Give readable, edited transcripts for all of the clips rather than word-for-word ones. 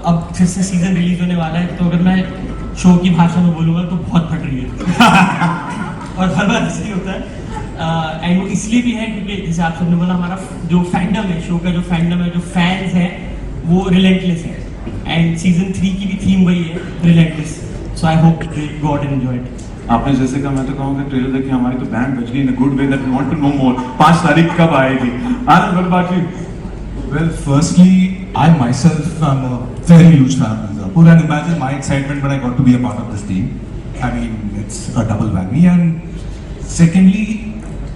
अब फिर से सीजन रिलीज होने वाला है, तो अगर मैं शो की भाषा में बोलूँगा तो बहुत फट रही है और हर बार ऐसे ही होता है। एंड वो इसलिए भी है क्योंकि जैसे आप सबने बोला, हमारा जो फैंडम है, शो का जो फैंडम है, जो फैंस हैं, वो रिलेंटलेस है। एंड सीजन 3 की भी थीम वही है, relentless. So I hope they got and enjoyed. आपने जैसे कहा, मैं तो कहूँगा ट्रेलर देख के हमारी तो बैंड बज गई in a good way that we want to know more. 5 तारीख कब आएगी? Anand, what about you? Well, firstly, I myself am a very huge fan of Mirzapur, and imagine my excitement when I got to be a part of this team. I mean, it's a double whammy. And secondly,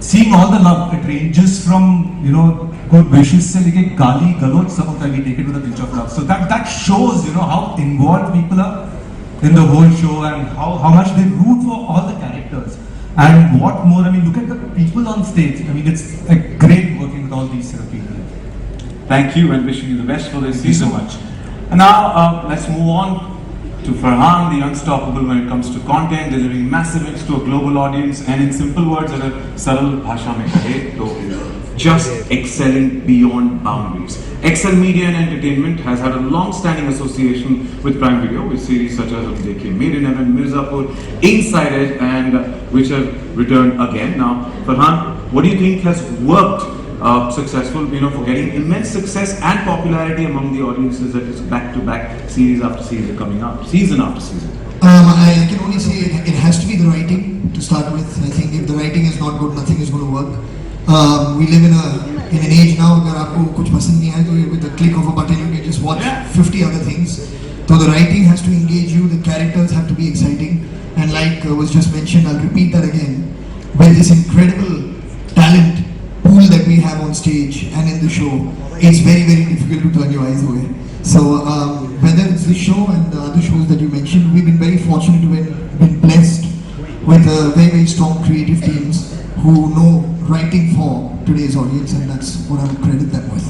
seeing all the love, it ranges from, you know, good wishes se leke gali galoch, some of that we take it with a pinch of love. So that shows, you know, how involved people are in the whole show and how much they root for all the characters. And what more, I mean, look at the people on stage. I mean, it's like great working with all these people. Thank you and wishing you the best for this Thank you season. so much. And now let's move on to Farhan, the unstoppable when it comes to content, delivering massive hits to a global audience, and in simple words, अगर सरल भाषा में कहे तो just excelling beyond boundaries. Excel Media and Entertainment has had a long-standing association with Prime Video, with series such as Dekhiye Made in Heaven, Mirzapur, Inside Edge, and which have returned again. Now, Farhan, what do you think has worked successful, you know, for getting immense success and popularity among the audiences that is back-to-back series after series are coming up, season after season? I can only say it has to be the writing to start with. I think if the writing is not good, nothing is going to work. We live in an age now अगर आपको कुछ पसंद नहीं आए तो with the click of a button you can just watch 50 other things. So the writing has to engage you, the characters have to be exciting, and like was just mentioned, I'll repeat that again. With this incredible talent pool that we have on stage and in the show, it's very, very difficult to turn your eyes away. So whether it's this show and the other shows that you mentioned, we've been very fortunate to have been blessed with very, very strong creative teams who know writing for today's audience, and that's what I would credit them with.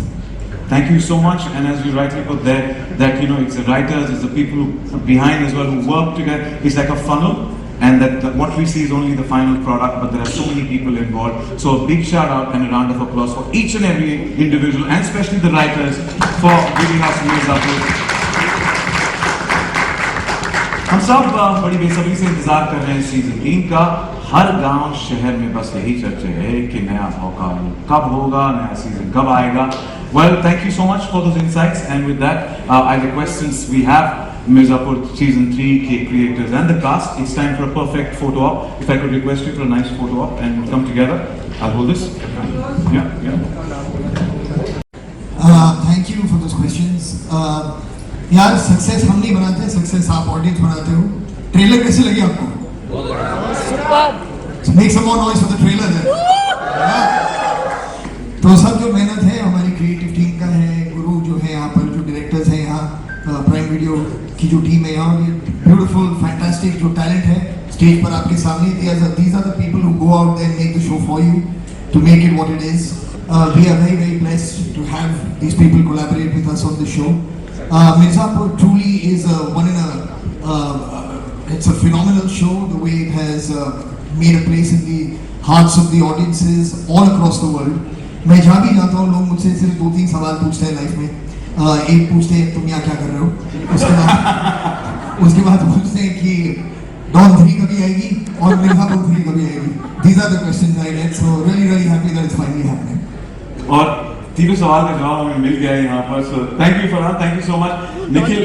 Thank you so much, and as you rightly put there, that, you know, it's the writers, it's the people who behind as well who work together. It's like a funnel, and that what we see is only the final product, but there are so many people involved. So a big shout out and a round of applause for each and every individual, and especially the writers, for giving us Mirzapur. हम सब बड़ी बेसब्री से इंतजार कर रहे हैं season 3 का। हर गांव शहर में बस यही चर्चा है कि नया मौका कब होगा, नया सीजन कब आएगा। Well, thank you so much for those insights, and with that, I request, since we have Mirzapur season 3 creators and the cast, it's time for a perfect photo op. If I could request you for a nice photo op and we'll come together. I'll hold this. Yeah. Thank you for those questions. यार success हम नहीं बनाते, success आप audience बनाते हो। Trailer कैसे लगी आपको? Make some more noise for the trailer then. तो सब जो मेहनत है हमारी क्रिएटिव टीम का है, गुरु जो है यहाँ पर, जो डायरेक्टर्स हैं यहाँ प्राइम वीडियो की जो टीम है यहाँ, ब्यूटीफुल फैंटास्टिक जो टैलेंट है स्टेज पर आपके सामने, these are the people who go out there and make the show for you to make it what it is. We are very, very blessed to have these people collaborate with us on the show. Mirzapur truly is it's a phenomenal show, the way it has made a place in the hearts of the audiences all across the world. मैं जहाँ भी जाता हूँ लोग मुझसे सिर्फ 2-3 सवाल पूछते हैं लाइफ में। एक पूछते हैं तुम यहाँ क्या कर रहे हो, उसके बाद पूछते हैं कि डॉन 3 कभी आएगी और मिर्जापुर 3 कभी आएगी। These are the questions I get, so really happy that it's finally happening. और तीनों सवाल का जवाब हमें मिल गया है यहाँ पर, so thank you Farhan, thank you so much. Nikhil,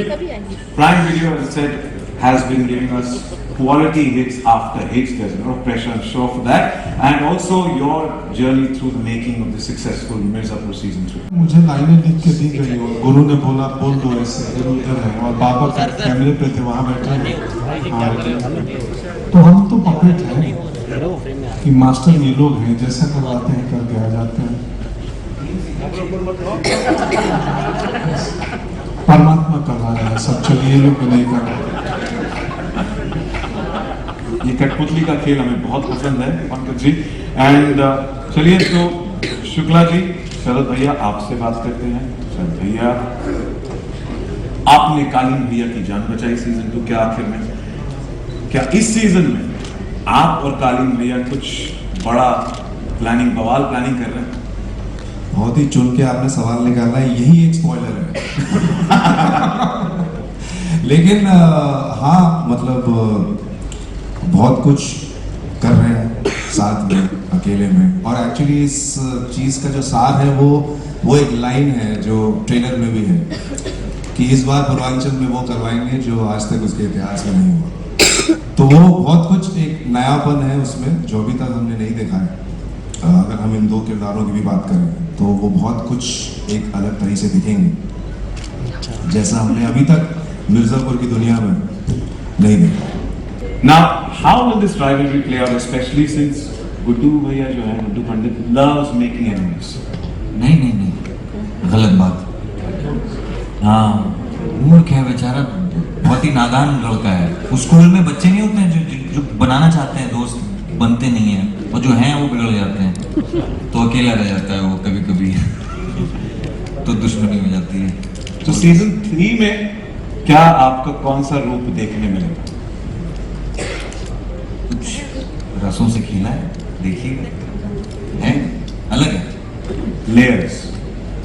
Prime Video, as I said, has been giving us quality hits after hits. There's a lot of pressure, I'm sure, for that, and also your journey through the making of the successful Mirzapur season 3. मुझे लाइनें लिख के दी गई और गुरु ने बोला बोल दो ऐसे इधर उधर है, और बाबा कैमरे पे थे वहाँ बैठे। तो हम तो पपेट हैं कि मास्टर ये लोग हैं, जैसा करवाते हैं करके आ जाते हैं। परमात्मा करवा रहा है सब, चलिए लोग नहीं कर रहे। ये कठपुतली का खेल हमें बहुत पसंद है पंकज जी। एंड चलिए, तो शुक्ला जी, शरद भैया आपसे बात करते हैं। शरद भैया, आपने कालीन भैया की जान बचाई सीजन 2 के आखिर में, क्या इस सीजन में आप और कालीन भैया कुछ बड़ा बवाल प्लानिंग कर रहे हैं? बहुत ही चुन के आपने सवाल निकाला है, यही एक स्पॉइलर है। लेकिन हाँ मतलब बहुत कुछ कर रहे हैं साथ में अकेले में, और एक्चुअली इस चीज़ का जो सार है वो एक लाइन है जो ट्रेलर में भी है कि इस बार पूर्वांचल में वो करवाएंगे जो आज तक उसके इतिहास में नहीं हुआ। तो वो बहुत कुछ एक नयापन है उसमें जो अभी तक हमने नहीं देखा है। अगर हम इन दो किरदारों की भी बात करें तो वो बहुत कुछ एक अलग तरह से दिखेंगे जैसा हमने अभी तक मिर्जापुर की दुनिया में नहीं देखा। Now, how will this rivalry play out, especially since Guddu भैया जो है, Guddu Pandit loves making enemies? नहीं, गलत बात। हाँ, मूर्ख है बेचारा, बहुत ही नादान लड़का है। उस स्कूल में बच्चे नहीं होते हैं जो बनाना चाहते हैं दोस्त, बनते नहीं हैं, और जो हैं वो बिगड़ जाते हैं। तो अकेला रह जाता है वो कभी कभी, तो दुश्मनी हो जाती है। तो सीजन 3 में क्या आपका कौन सा रूप देखने मिलेगा? कुछ रसों से खिला है, देखिए, है अलग है।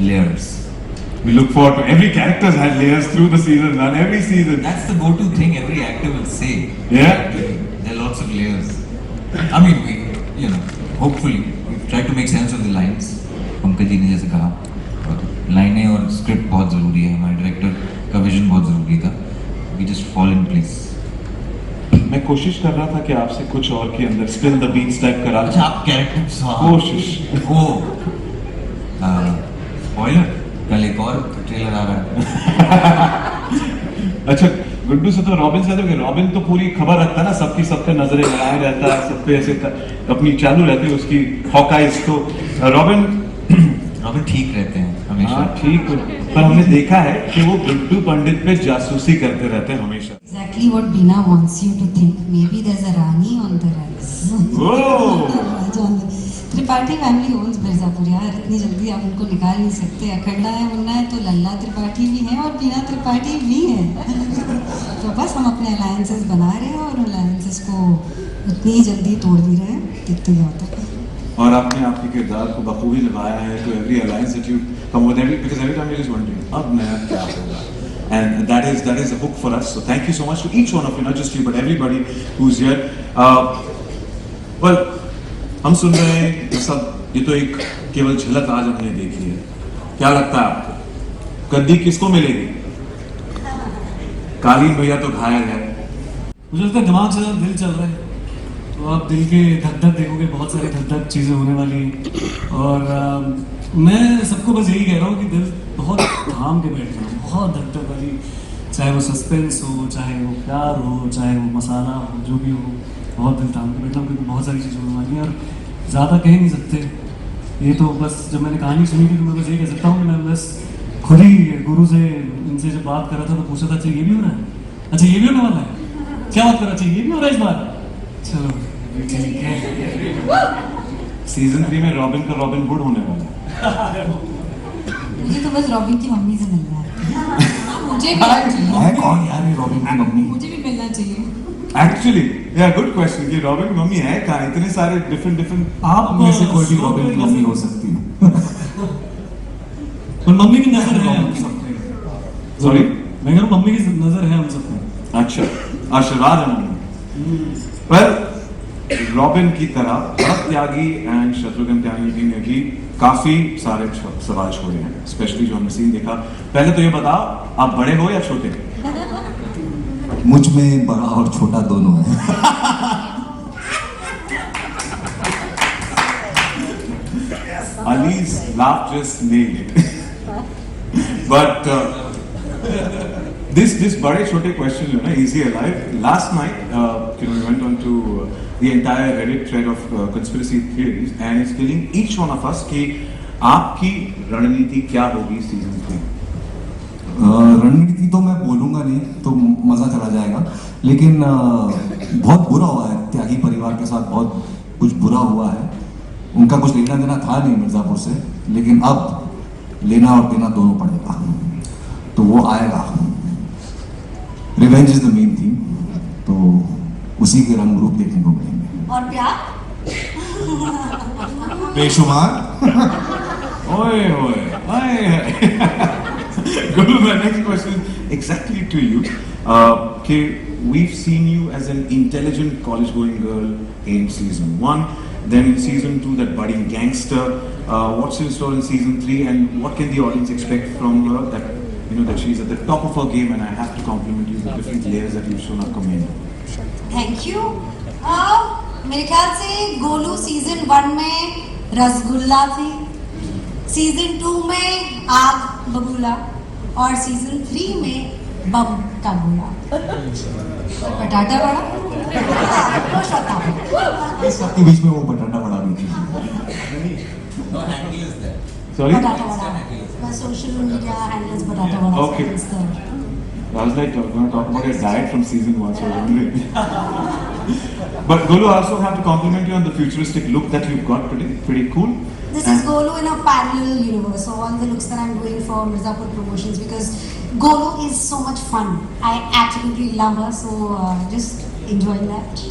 Layers. We look forward to every character has layers through the season and every season. That's the go-to thing every actor will say. Yeah. There are lots of layers. I mean, hopefully, we try to make sense of the lines. Pankaj ji ने जैसे कहा, लाइनें और script बहुत ज़रूरी है, हमारे director का विजन बहुत ज़रूरी था। We just fall in place. मैं कोशिश कर रहा था कि आपसे कुछ और के अंदर स्पिल द बीट्स टाइप करा। अच्छा, आप कैरेक्टर्स कोशिश। स्पॉइलर, कल एक और ट्रेलर आ रहा है। अच्छा, गुड्डू से तो रॉबिन से कि रॉबिन तो पूरी खबर रखता है ना, सबकी सब पे नजरें लगाए रहता है, सब पे ऐसे अपनी चालू रहती है उसकी हॉकाइज। तो रॉबिन ठीक रहते हैं हमेशा। हाँ ठीक, पर हमने देखा है कि वो गुड्डू पंडित पे जासूसी करते रहते हैं हमेशा। Exactly what Bina wants you to think. Maybe there's a Rani on the rise. Raja on the- Tripathi family owns Mirzapur यार, इतनी जल्दी आप उनको निकाल नहीं सकते। अखंडा है, मुन्ना है, तो लल्ला त्रिपाठी भी है और बीना त्रिपाठी भी है। तो बस हम अपने अलायंसेस बना रहे हैं और अलायंसेस को उतनी ही जल्दी तोड़ भी रहे हैं, देखते ही होता है। और आपने आपके किरदार को बखूबी निभाया है। तो every alliance that you come with every, because every time you just wondering अब नया क्या होगा, and that is a hook for us. So thank you so much to each one of you, not just you but everybody who's here. Well, हम सुन रहे हैं ये सब, ये तो एक केवल झलक आज हमने देखी है। क्या लगता है आपको गद्दी किसको मिलेगी? कालीन भैया तो घायल है। मुझे लगता है दिमाग से ज़्यादा दिल चल रहा है, तो आप दिल के धक धक देखोगे, बहुत सारी धक धक चीज़ें होने वाली हैं। और मैं सबको बस यही कह रहा हूँ कि दिल बहुत थाम के बैठ जाओ, बहुत धक धक वाली, चाहे वो सस्पेंस हो, चाहे वो प्यार हो, चाहे वो मसाला हो, जो भी हो, बहुत दिल थाम के बैठना, क्योंकि बहुत सारी चीज़ें होने वाली हैं और ज़्यादा कह नहीं सकते। ये तो बस जब मैंने कहानी सुनी थी तो मैं बस ये कह सकता हूँ कि मैं बस खुद ही गुरु से इनसे जब बात कर रहा था तो पूछा था, अच्छा ये भी हो रहा है, अच्छा ये भी होने वाला है, क्या बात कर रहा, अच्छा ये भी हो रहा है इस बार, चलो ठीक है। सीजन 3 में रॉबिन का रॉबिन हुड होने वाला है। मुझे तो बस रॉबिन की मम्मी से मिलना है। मुझे भी मिलना चाहिए। है कौन यार ये रॉबिन की मम्मी? मुझे भी मिलना चाहिए। एक्चुअली या गुड क्वेश्चन कि रॉबिन की मम्मी है कहाँ? इतने सारे डिफरेंट आप में से कोई भी रॉबिन की मम्मी हो सकती है। और मम्मी की नजर है हम सब पे। सॉरी, मैं कह रहा हूँ मम्मी की नजर है हम सब पे। अच्छा, आशीर्वाद है मम्मी। पर रॉबिन की तरह भरत त्यागी एंड शत्रुघ्न त्यागी जी ने भी काफी सारे सवाल छोड़े हैं, स्पेशली जो हमने सीन देखा। पहले तो ये बताओ, आप बड़े हो या छोटे? मुझ में बड़ा और छोटा दोनों है। Ali's laugh just nailed it. But this बड़े छोटे question जो है ना, easy alive. Last night, we went on to the entire Reddit thread of conspiracy theories, and it's telling each one of us कि आपकी रणनीति क्या होगी सीजन 3? रणनीति तो मैं बोलूंगा नहीं तो मजा चला जाएगा, लेकिन बहुत बुरा हुआ है त्यागी परिवार के साथ, बहुत कुछ बुरा हुआ है। उनका कुछ लेना देना था नहीं मिर्जापुर से, लेकिन अब लेना और देना दोनों पड़ेगा, तो वो आएगा। Revenge is the main theme, तो उसी के रंग रूप देखने को मिलेंगे। और प्यार बेशुमार। ओए ओए ओए। Guru, my next question exactly to you. We've seen you as an intelligent college-going girl in season 1. Then in season 2, that budding gangster. What's in store in season 3, and what can the audience expect from her? That that she's at the top of her game, and I have to compliment you with different layers that you've shown up commend. Thank you. मेरे ख्याल से Golu season 1 में रसगुल्ला थी, season 2 में आग बबूला और season 3 में बम का गोला। पटाटा बड़ा खुश होता है। इस सबके बीच में वो बटाटा बड़ा भी थी। Sorry? पटाटा बड़ा my social media handles पटाटा बड़ा। Okay. It's the- I was like, going to talk about your diet from season 1, so I was wondering. But Golu, I also have to compliment you on the futuristic look that you've got today. Pretty cool. This And- is Golu in a parallel universe. So all the looks that I'm doing for Mirzapur Promotions, because Golu is so much fun. I absolutely love her. So just enjoying that.